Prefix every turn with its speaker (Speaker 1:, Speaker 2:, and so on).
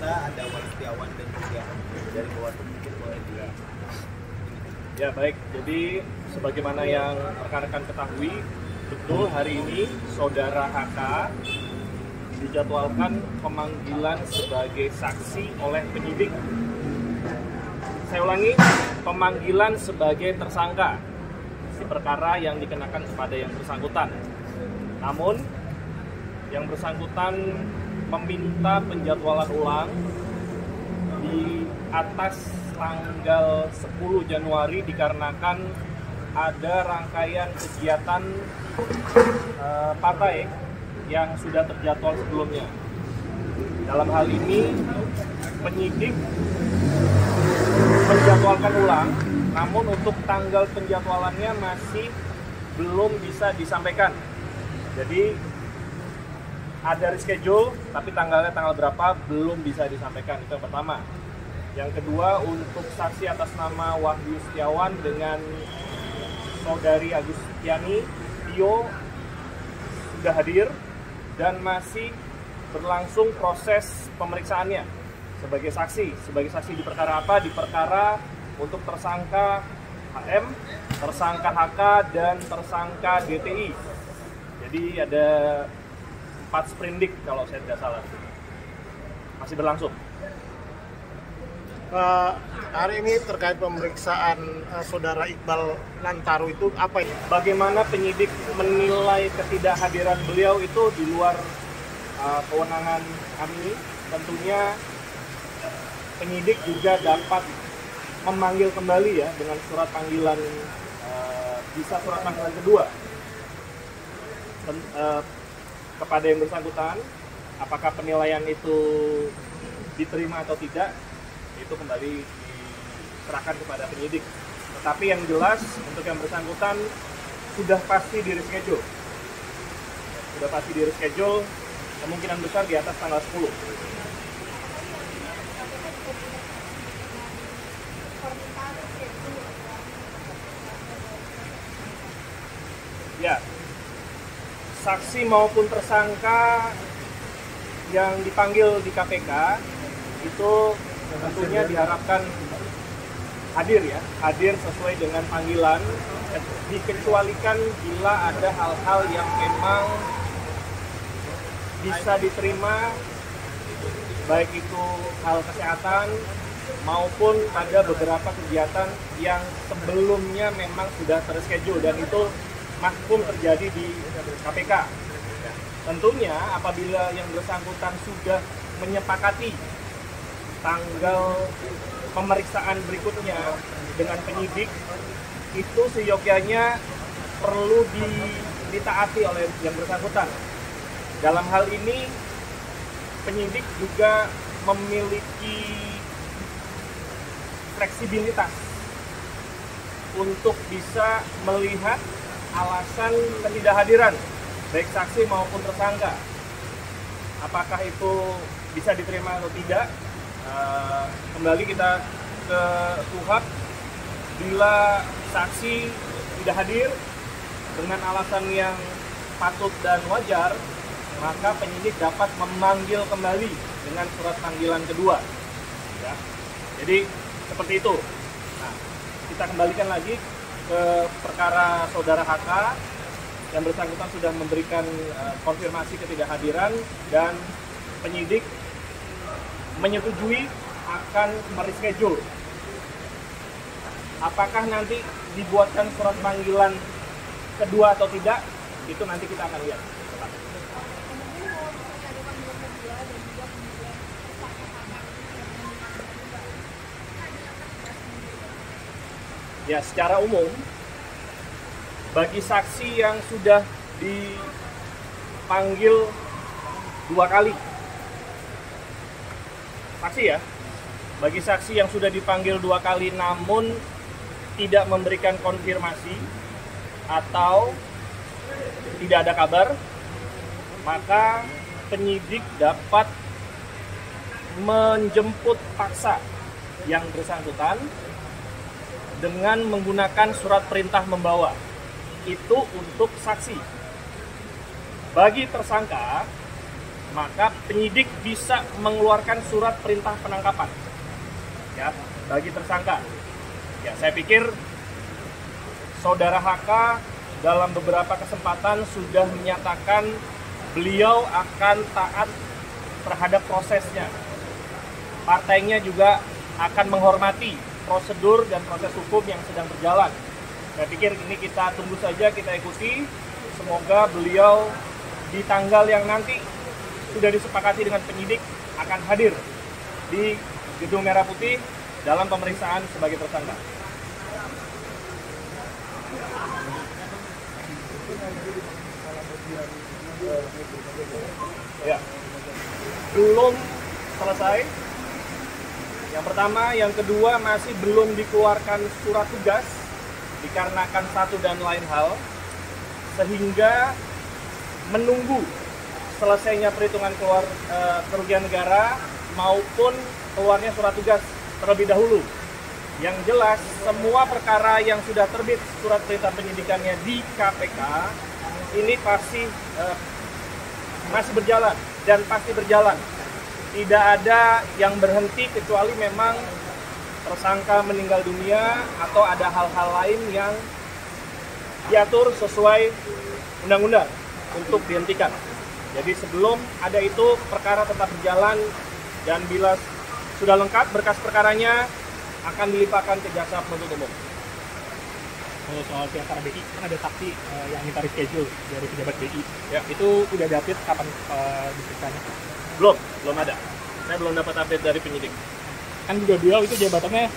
Speaker 1: kita ada Wahyu Setiawan dan juga dari Bawaslu, mungkin boleh juga.
Speaker 2: Ya baik, jadi sebagaimana yang rekan-rekan ketahui, betul hari ini Saudara HK dijadwalkan pemanggilan sebagai saksi oleh penyidik. Saya ulangi, pemanggilan sebagai tersangka di perkara yang dikenakan kepada yang bersangkutan. Namun, yang bersangkutan meminta penjadwalan ulang di atas tanggal 10 Januari dikarenakan ada rangkaian kegiatan partai yang sudah terjadwal sebelumnya. Dalam hal ini, penyidik menjadwalkan ulang, namun untuk tanggal penjadwalannya masih belum bisa disampaikan. Jadi ada reschedule, tapi tanggalnya tanggal berapa belum bisa disampaikan. Itu yang pertama. Yang kedua, untuk saksi atas nama Wahyu Setiawan dengan Saudari Agustiani Tio sudah hadir dan masih berlangsung proses pemeriksaannya sebagai saksi. Sebagai saksi di perkara apa? Di perkara untuk tersangka HM, tersangka HK, dan tersangka DTI. Jadi ada 4 sprindik kalau saya tidak salah. Masih berlangsung.
Speaker 3: Hari ini terkait pemeriksaan Saudara Iqbal Lantaru itu apa ini?
Speaker 2: Bagaimana penyidik menilai ketidakhadiran beliau itu di luar kewenangan kami. Tentunya penyidik juga dapat memanggil kembali ya dengan surat panggilan, bisa surat panggilan kedua kepada yang bersangkutan. Apakah penilaian itu diterima atau tidak, itu kembali diserahkan kepada penyidik. Tetapi yang jelas untuk yang bersangkutan sudah pasti di reschedule. Sudah pasti di reschedule, kemungkinan besar di atas tanggal 10. Ya, saksi maupun tersangka yang dipanggil di KPK itu tentunya diharapkan hadir ya, hadir sesuai dengan panggilan, dikecualikan bila ada hal-hal yang memang bisa diterima, baik itu hal kesehatan maupun ada beberapa kegiatan yang sebelumnya memang sudah terschedule dan itu mahkum terjadi di KPK. Tentunya apabila yang bersangkutan sudah menyepakati tanggal pemeriksaan berikutnya dengan penyidik, itu seyogyanya perlu ditaati oleh yang bersangkutan. Dalam hal ini, penyidik juga memiliki fleksibilitas untuk bisa melihat alasan ketidakhadiran baik saksi maupun tersangka. Apakah itu bisa diterima atau tidak? Kembali kita ke KUHP. Bila saksi tidak hadir dengan alasan yang patut dan wajar, maka penyidik dapat memanggil kembali dengan surat panggilan kedua. Ya. Jadi seperti itu. Nah, kita kembalikan lagi ke perkara Saudara HK. Yang bersangkutan sudah memberikan konfirmasi ketidakhadiran dan penyidik menyetujui akan mereschedule. Apakah nanti dibuatkan surat panggilan kedua atau tidak, itu nanti kita akan lihat. Ya, secara umum, bagi saksi yang sudah dipanggil 2 kali, saksi ya, bagi saksi yang sudah dipanggil 2 kali namun tidak memberikan konfirmasi atau tidak ada kabar, maka penyidik dapat menjemput paksa yang bersangkutan dengan menggunakan surat perintah membawa. Itu untuk saksi. Bagi tersangka, maka penyidik bisa mengeluarkan surat perintah penangkapan ya bagi tersangka. Ya, saya pikir Saudara HK dalam beberapa kesempatan sudah menyatakan beliau akan taat terhadap prosesnya. Partainya juga akan menghormati prosedur dan proses hukum yang sedang berjalan. Saya pikir ini kita tunggu saja, kita ikuti. Semoga beliau di tanggal yang nanti sudah disepakati dengan penyidik akan hadir di Gedung Merah Putih dalam pemeriksaan sebagai tersangka. Ya, belum selesai. Yang pertama, yang kedua masih belum dikeluarkan surat tugas dikarenakan satu dan lain hal, sehingga menunggu selesainya perhitungan kerugian negara maupun keluarnya surat tugas terlebih dahulu. Yang jelas, semua perkara yang sudah terbit surat perintah penyidikannya di KPK ini pasti masih berjalan dan pasti berjalan. Tidak ada yang berhenti kecuali memang tersangka meninggal dunia atau ada hal-hal lain yang diatur sesuai undang-undang untuk dihentikan. Jadi sebelum ada itu, perkara tetap berjalan dan bila sudah lengkap berkas perkaranya akan dilimpahkan ke jaksa penuntut umum.
Speaker 4: Kalau soal pihak BI kan ada saksi yang minta reschedule dari pejabat BI.
Speaker 2: Ya.
Speaker 4: Itu udah update kapan diperiksanya?
Speaker 2: Belum ada. Saya belum dapat update dari penyidik.
Speaker 4: Kan juga beliau itu jabatannya